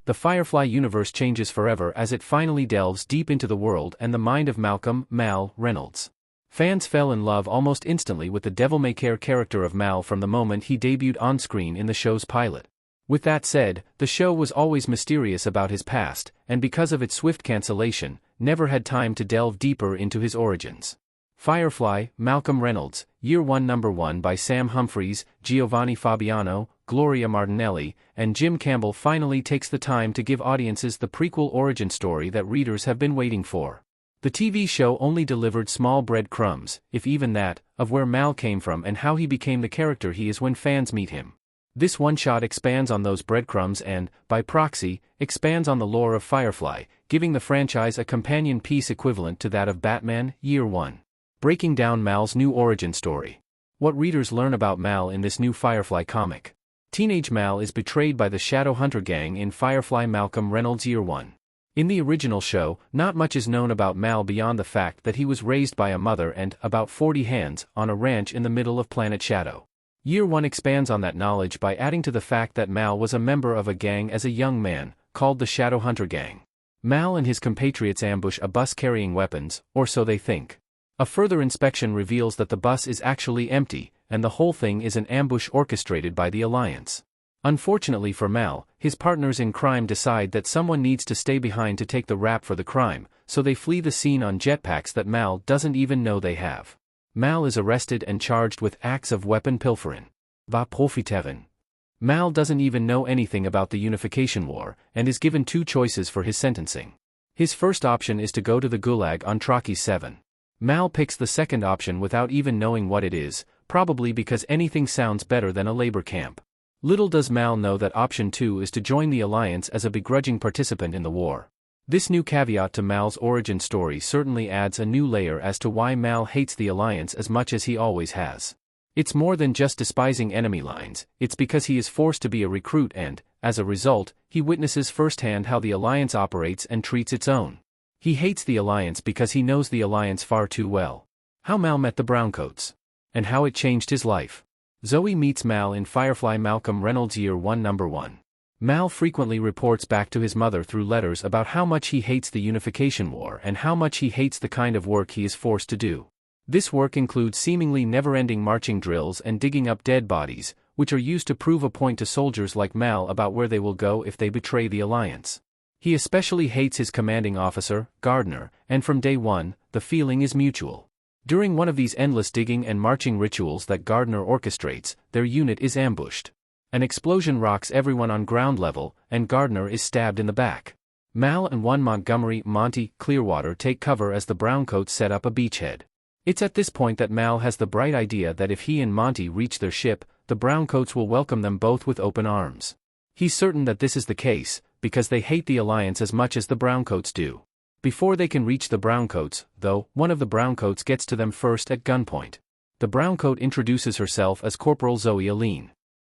The Firefly universe changes forever as it finally delves deep into the world and the mind of Malcolm "Mal" Reynolds. Fans fell in love almost instantly with the devil-may-care character of Mal from the moment he debuted on screen in the show's pilot. With that said, the show was always mysterious about his past, and because of its swift cancellation, never had time to delve deeper into his origins. Firefly, Malcolm Reynolds, Year 1 Number 1 by Sam Humphries, Giovanni Fabiano, Gloria Martinelli, and Jim Campbell finally takes the time to give audiences the prequel origin story that readers have been waiting for. The TV show only delivered small breadcrumbs, if even that, of where Mal came from and how he became the character he is when fans meet him. This one-shot expands on those breadcrumbs and, by proxy, expands on the lore of Firefly, giving the franchise a companion piece equivalent to that of Batman, Year 1. Breaking down Mal's new origin story. What readers learn about Mal in this new Firefly comic. Teenage Mal is betrayed by the Shadowhunter gang in Firefly Malcolm Reynolds Year 1. In the original show, not much is known about Mal beyond the fact that he was raised by a mother and about 40 hands on a ranch in the middle of Planet Shadow. Year 1 expands on that knowledge by adding to the fact that Mal was a member of a gang as a young man, called the Shadowhunter Gang. Mal and his compatriots ambush a bus carrying weapons, or so they think. A further inspection reveals that the bus is actually empty, and the whole thing is an ambush orchestrated by the Alliance. Unfortunately for Mal, his partners in crime decide that someone needs to stay behind to take the rap for the crime, so they flee the scene on jetpacks that Mal doesn't even know they have. Mal is arrested and charged with acts of weapon pilfering. Va profiterin. Mal doesn't even know anything about the Unification War, and is given two choices for his sentencing. His first option is to go to the Gulag on Traki 7. Mal picks the second option without even knowing what it is, probably because anything sounds better than a labor camp. Little does Mal know that option 2 is to join the Alliance as a begrudging participant in the war. This new caveat to Mal's origin story certainly adds a new layer as to why Mal hates the Alliance as much as he always has. It's more than just despising enemy lines, it's because he is forced to be a recruit and, as a result, he witnesses firsthand how the Alliance operates and treats its own. He hates the Alliance because he knows the Alliance far too well. How Mal met the Browncoats. And how it changed his life. Zoe meets Mal in Firefly Malcolm Reynolds Year 1 Number 1. Mal frequently reports back to his mother through letters about how much he hates the Unification War and how much he hates the kind of work he is forced to do. This work includes seemingly never-ending marching drills and digging up dead bodies, which are used to prove a point to soldiers like Mal about where they will go if they betray the Alliance. He especially hates his commanding officer, Gardner, and from day one, the feeling is mutual. During one of these endless digging and marching rituals that Gardner orchestrates, their unit is ambushed. An explosion rocks everyone on ground level, and Gardner is stabbed in the back. Mal and one Montgomery, Monty, Clearwater take cover as the Browncoats set up a beachhead. It's at this point that Mal has the bright idea that if he and Monty reach their ship, the Browncoats will welcome them both with open arms. He's certain that this is the case, because they hate the Alliance as much as the Browncoats do. Before they can reach the Browncoats, though, one of the Browncoats gets to them first at gunpoint. The Browncoat introduces herself as Corporal Zoe Aline.